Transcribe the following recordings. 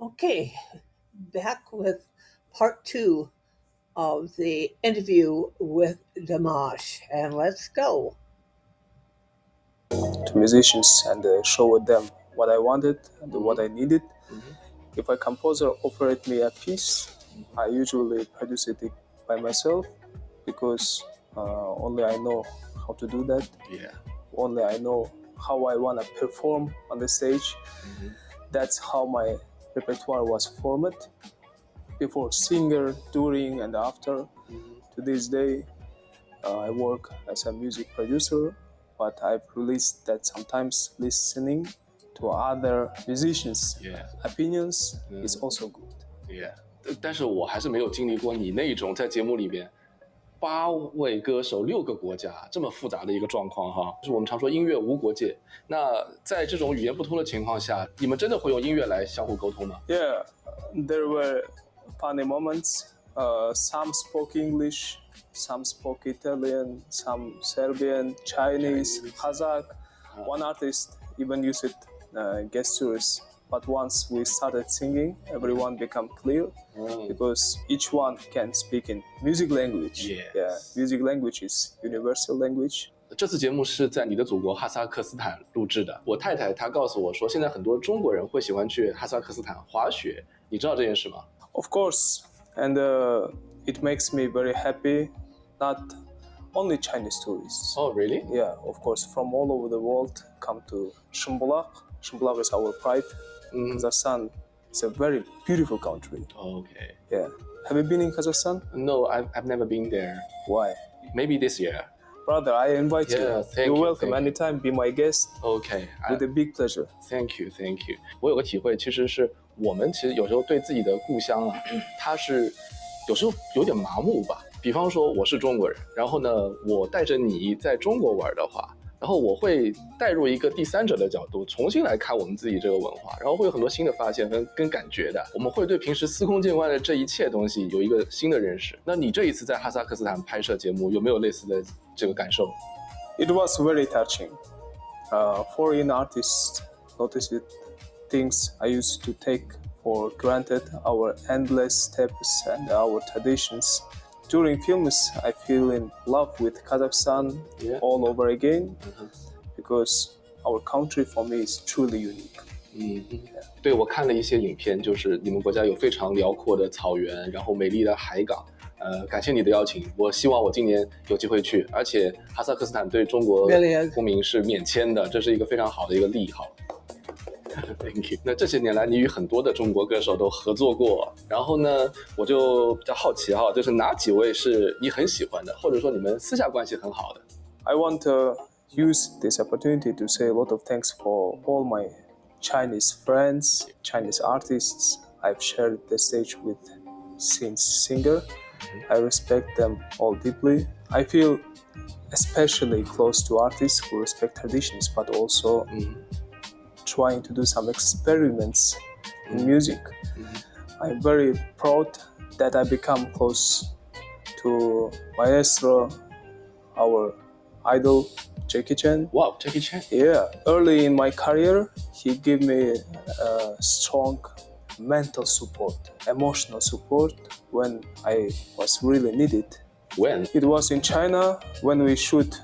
Okay, back with part two of the interview with Dimash, and let's go. To musicians and show them what I wanted and what I needed. If a composer offered me a piece, I usually produce it by myself because only I know how to do that. Yeah. Only I know how I want to perform on the stage. That's how my repertoire was formed. Before singer, during, and after. To this day, I work as a music producer, but I've released that sometimes listening to other musicians' Yeah. opinions is also good. Yeah. 但是我还是没有经历过你那种在节目里边8位歌手6个国家这么复杂的一个状况哈。就是我们常说音乐无国界，那在这种语言不通的情况下，你们真的会用音乐来相互沟通吗？ Yeah, there were funny moments. Some spoke English, some spoke Italian, some Serbian, Chinese, Kazakh. One artist even used gestures. But once we started singing, everyone became clear because each one can speak in music language. Yes. Yeah, music language is universal language. 这次节目是在你的祖国哈萨克斯坦录制的。我太太她告诉我说，现在很多中国人会喜欢去哈萨克斯坦滑雪，你知道这件事吗？ Of course, and it makes me very happy. Not only Chinese tourists. Oh, really? Yeah, of course, from all over the world come to Shumbulak. Shumbulak is our pride. Kazakhstan is a very beautiful country. Okay. Yeah. Have you been in Kazakhstan? No, I've never been there. Why? Maybe this year. Brother, I invite you. Yeah, thank You're you, welcome thank you. anytime. Be my guest Okay. with a big pleasure. Thank you, thank you. 我有个体会，其实是我们其实有时候对自己的故乡啊，它是有时候有点麻木吧。比方说我是中国人，然后呢，我带着你在中国玩的话，然后我会带入一个第三者的角度，重新来看我们自己这个文化，然后会有很多新的发现跟感觉的。我们会对平时司空见惯的这一切东西有一个新的认识。那你这一次在哈萨克斯坦拍摄节目，有没有类似的这个感受？ It was very touching. Foreign artists noticed things I used to take for granted, our endless steps and our traditions. During films, I feel in love with Kazakhstan all over again because our country for me is truly unique. 对，我看了一些影片，就是你们国家有非常辽阔的草原，然后美丽的海港。感谢你的邀请，我希望我今年有机会去，而且哈萨克斯坦对中国公民是免签的，这是一个非常好的一个利好。Thank you。那这些年来，你与很多的中国歌手都合作过，然后呢，我就比较好奇哈，就是哪几位是你很喜欢的，或者说你们私下关系很好的？ I want to use this opportunity to say a lot of thanks for all my Chinese friends, Chinese artists I've shared the stage with since singer. I respect them all deeply. I feel especially close to artists who respect traditions, but also trying to do some experiments in music. I'm very proud that I become close to Maestro, our idol, Jackie Chan. Wow, Jackie Chan. Yeah, early in my career, he gave me strong mental support, emotional support when I was really needed. When? It was in China when we shoot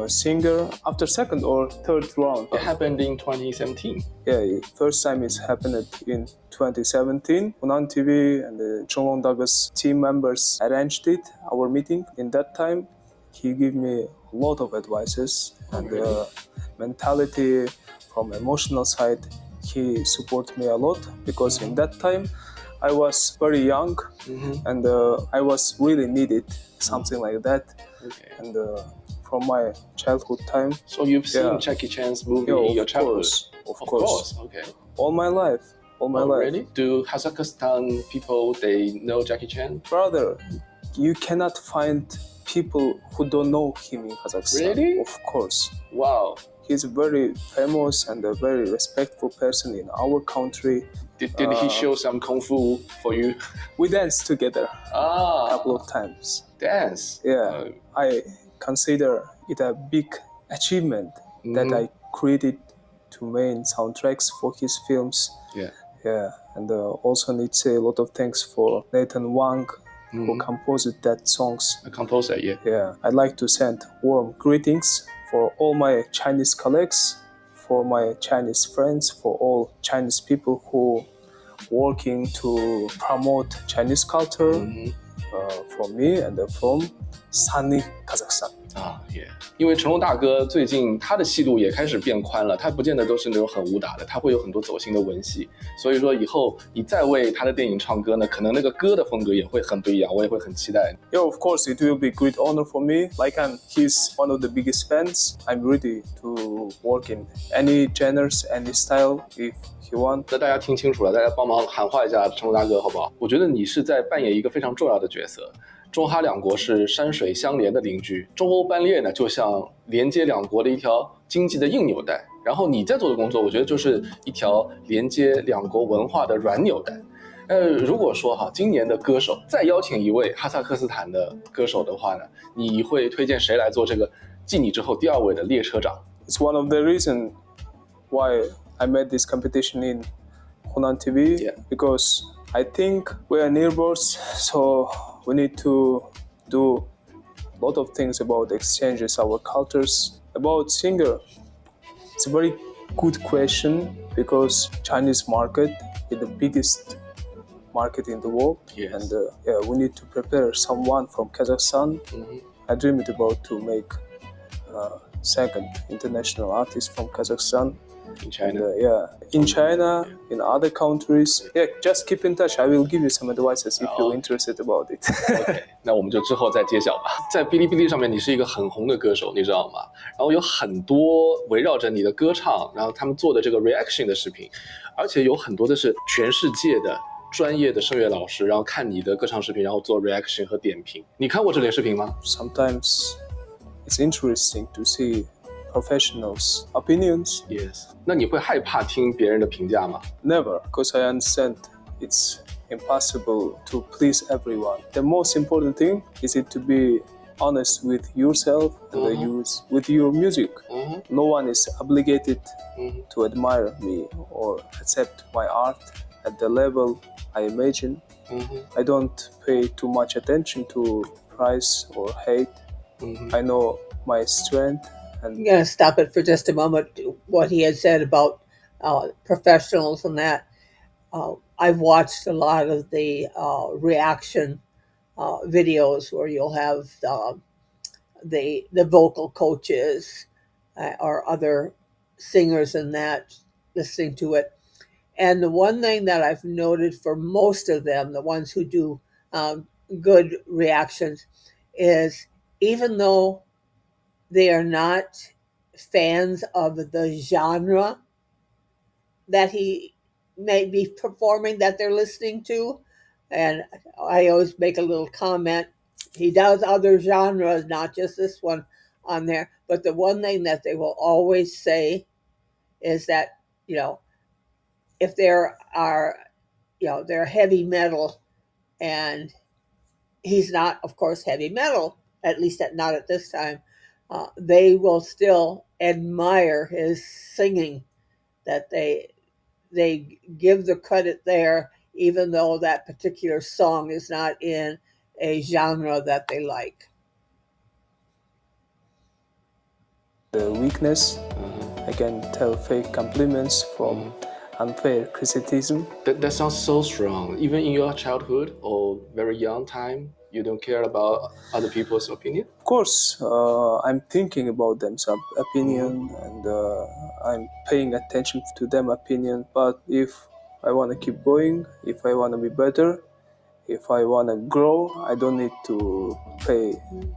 Singer after second or third round. It happened in 2017. Yeah, first time it's happened in 2017. Hunan TV and the Chonglong Douglas team members arranged it, our meeting. In that time, he gave me a lot of advices and mentality from emotional side. He supported me a lot because in that time I was very young and I was really needed, something like that. Okay. And from my childhood time. So you've seen Jackie Chan's movie in your childhood? Of course. Okay. All my life. Really? Do Kazakhstan people, they know Jackie Chan? Brother, you cannot find people who don't know him in Kazakhstan. Really? Of course. Wow. He's a very famous and a very respectful person in our country. Did he show some kung fu for you? We danced together a couple of times. Dance? Yeah. I consider it a big achievement that I created two main soundtracks for his films. Yeah. Yeah, and also need to say a lot of thanks for Nathan Wang, who composed that songs. A composer, yeah. Yeah, I'd like to send warm greetings for all my Chinese colleagues, for my Chinese friends, for all Chinese people who working to promote Chinese culture from me and from sunny Kazakhstan. 啊，也，因为成龙大哥最近他的戏路也开始变宽了，他不见得都是那种很武打的，他会有很多走心的文戏，所以说以后你再为他的电影唱歌呢，可能那个歌的风格也会很不一样，我也会很期待。Yeah, of course, it will be great honor for me. Like I'm his one of the biggest fans. I'm ready to work in any genres, any style if he want. 那大家听清楚了，大家帮忙喊话一下成龙大哥好不好？我觉得你是在扮演一个非常重要的角色。中哈两国是山水相连的邻居，中欧班列呢就像连接两国的一条经济的硬纽带，然后你在做的工作，我觉得就是一条连接两国文化的软纽带。如果说今年的歌手再邀请一位哈萨克斯坦的歌手的话呢，你会推荐谁来做这个继你之后第二位的列车长？ It's one of the reasons why I made this competition in Hunan TV, Yeah. because I think we are neighbors, so we need to do a lot of things about exchanges, our cultures. About singer, it's a very good question because Chinese market is the biggest market in the world. Yes. And we need to prepare someone from Kazakhstan. I dreamed about to make second international artist from Kazakhstan. In China. And, in China, in other countries. Yeah, just keep in touch. I will give you some advices if you're interested about it. OK， 那我们就之后再揭晓吧。在哔哩哔哩上面，你是一个很红的歌手，你知道吗？然后有很多围绕着你的歌唱，然后他们做的这个 reaction 的视频，而且有很多的是全世界的专业的声乐老师，然后看你的歌唱视频，然后做 reaction 和点评。你看过这类视频吗？ Sometimes it's interesting to see professionals' opinions. Yes. 那你会害怕听别人的评价吗？ Never, because I understand it's impossible to please everyone. The most important thing is it to be honest with yourself and with your music. No one is obligated to admire me or accept my art at the level I imagine. I don't pay too much attention to praise or hate. I know my strength. I'm going to stop it for just a moment. What he had said about professionals and that. I've watched a lot of the reaction videos where you'll have the vocal coaches or other singers and that listening to it. And the one thing that I've noted for most of them, the ones who do good reactions, is even though they are not fans of the genre that he may be performing, that they're listening to. And I always make a little comment. He does other genres, not just this one on there. But the one thing that they will always say is that, if there are, they're heavy metal, and he's not, of course, heavy metal, at least not at this time. They will still admire his singing, that they give the credit there, even though that particular song is not in a genre that they like. The weakness, I can tell fake compliments from unfair criticism. That sounds so strong. Even in your childhood or very young time, you don't care about other people's opinion? Of course, I'm thinking about them, some opinion, and I'm paying attention to them opinion. But if I want to keep going, if I want to be better, if I want to grow, I don't need to pay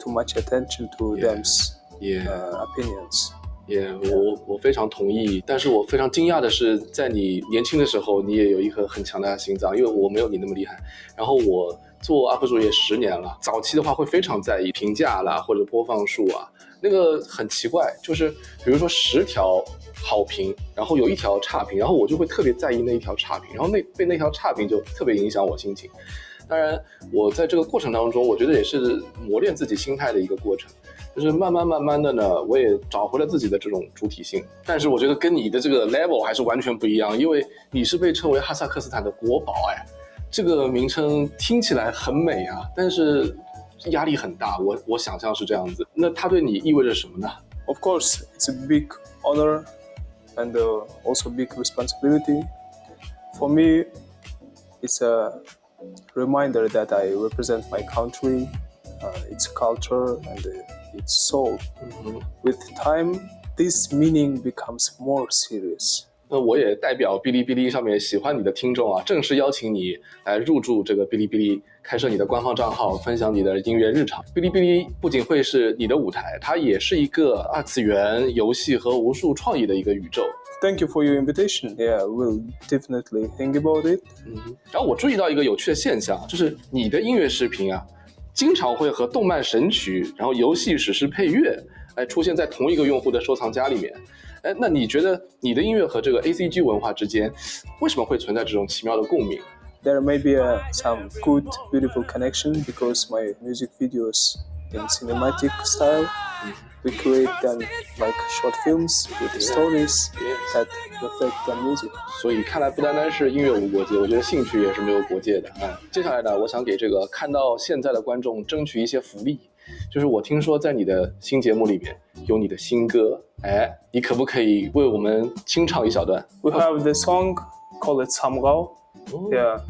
too much attention to them's opinions. Yeah, 我非常同意，但是我非常惊讶的是，在你年轻的时候，你也有一颗很强大的心脏，因为我没有你那么厉害。然后我做 UP 主也10年了，早期的话会非常在意评价啦或者播放数啊，那个很奇怪，就是比如说10条好评，然后有1条差评，然后我就会特别在意那1条差评，然后被那条差评就特别影响我心情。当然，我在这个过程当中，我觉得也是磨练自己心态的一个过程。就是慢慢的呢，我也找回了自己的这种主体性。但是我觉得跟你的这个 level 还是完全不一样，因为你是被称为哈萨克斯坦的国宝，哎，这个名称听起来很美啊，但是压力很大。我想象是这样子。那它对你意味着什么呢？ Of course, it's a big honor and also big responsibility. For me, it's a reminder that I represent my country, its culture, and its soul. With time, this meaning becomes more serious. 那我也代表哔哩哔哩上面喜欢你的听众啊，正式邀请你来入驻这个哔哩哔哩，开设你的官方账号，分享你的音乐日常。哔哩哔哩不仅会是你的舞台，它也是一个二次元游戏和无数创意的一个宇宙。Thank you for your invitation. Yeah, we'll definitely think about it. 然后我注意到一个有趣的现象，就是你的音乐视频啊，经常会和动漫神曲，然后游戏史诗配乐，出现在同一个用户的收藏夹里面。那你觉得你的音乐和这个 ACG 文化之间，为什么会存在这种奇妙的共鸣？ There may be some good, beautiful connection because my music videos in cinematic style, we create them like short films with stories that reflect the music. 所以看来不单单是音乐无国界，我觉得兴趣也是没有国界的啊。接下来呢，我想给这个看到现在的观众争取一些福利，就是我听说在你的新节目里面有你的新歌，你可不可以为我们清唱一小段？ We have the song called Samgao. Yeah,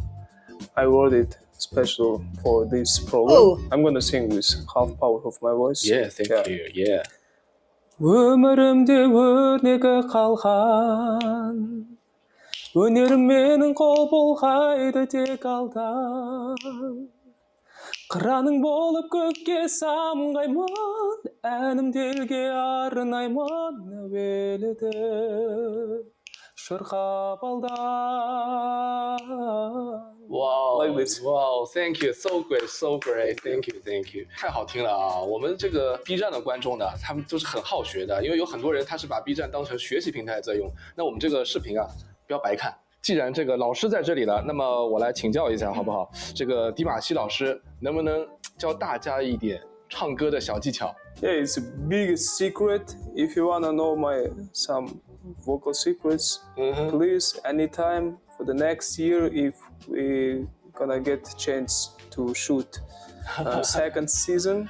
I wrote it special for this program. Oh. I'm gonna sing with half power of my voice. Yeah, thank you. Yeah. өмірімде өнеге қалған өнерім менің құбылғайды тек алдан қыраның болып көкке самғаймын әнімді елге арнаймын әуеліді шырқап алдан. Wow, Like this. Wow, thank you, so great, so great, thank you, thank you， 太好听了啊！我们这个 B 站的观众呢，他们都是很好学的，因为有很多人他是把 B 站当成学习平台在用。那我们这个视频啊，不要白看。既然这个老师在这里了，那么我来请教一下好不好？这个迪玛希老师能不能教大家一点唱歌的小技巧？ Yeah, it's a big secret. If you wanna know some vocal secrets, please anytime for the next year if we gonna get chance to shoot second season,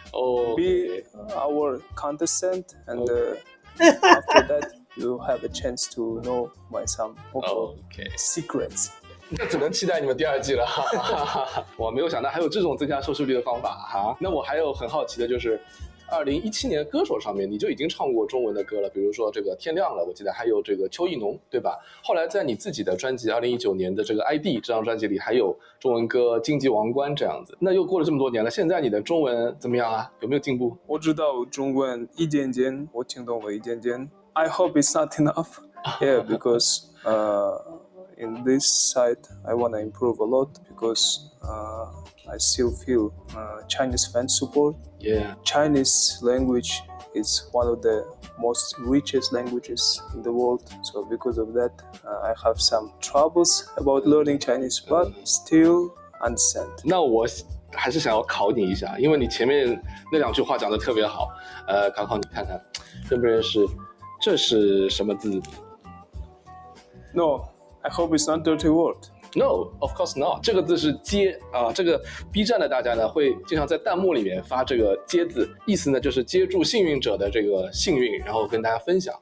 be our contestant and after that you have a chance to know some vocal secrets. 那只能期待你们第二季了，我没有想到还有这种增加收视率的方法哈。那我还有很好奇的就是，2017年歌手上面你就已经唱过中文的歌了，比如说这个天亮了，我记得还有这个邱意浓，对吧？后来在你自己的专辑2019年的这个 ID 这张专辑里，还有中文歌《荆棘王冠》这样子。那又过了这么多年了，现在你的中文怎么样啊？有没有进步？我知道中文一点点，我听懂了一点点。I hope it's not enough. Yeah, because in this side I want to improve a lot because I still feel Chinese fan support. Yeah. Chinese language is one of the most richest languages in the world. So because of that, I have some troubles about learning Chinese, but still understand. 那我还是想要考你一下，因为你前面那两句话讲得特别好。考你看看，认不认识？这是什么字？ No, I hope it's not dirty word. No, of course not. 这个字是接啊，这个 B 站的大家呢会经常在弹幕里面发这个接字，意思呢就是接住幸运者的这个幸运，然后跟大家分享。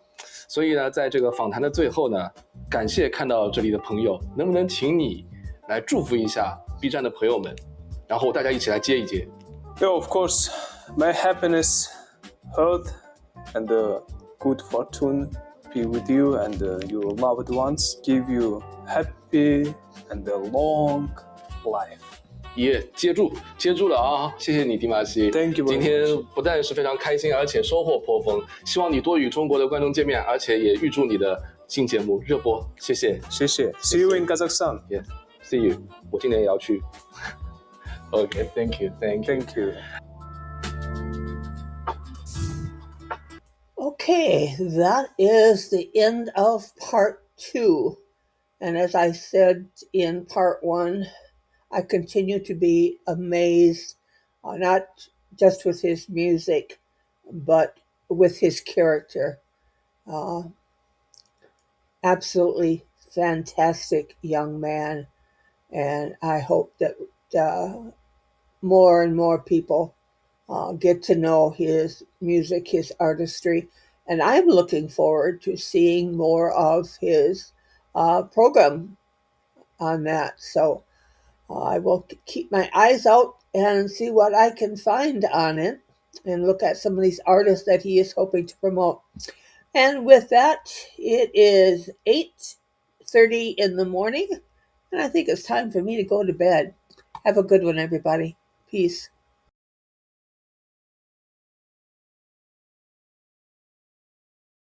所以呢，在这个访谈的最后呢，感谢看到这里的朋友，能不能请你来祝福一下 B 站的朋友们，然后大家一起来接一接。Yeah, of course. My happiness, health, and good fortune be with you and your loved ones. Give you happy and a long life. 也接住了啊！谢谢你，迪玛希。 Thank you very much. 今天不但是非常开心，而且收获颇丰。希望你多与中国的观众见面，而且也预祝你的新节目热播。谢谢。谢谢。See you in Kazakhstan. Yes, see you. 我今年也要去。Okay, thank you. Thank you. Okay, that is the end of part 2. And as I said in part 1, I continue to be amazed, not just with his music, but with his character. Uh, Absolutely fantastic young man, and I hope that uh, more and more people get to know his music, his artistry, and I'm looking forward to seeing more of his program on that. So I will keep my eyes out and see what I can find on it and look at some of these artists that he is hoping to promote. And with that, it is 8:30 in the morning, and I think it's time for me to go to bed. Have a good one, everybody. Peace.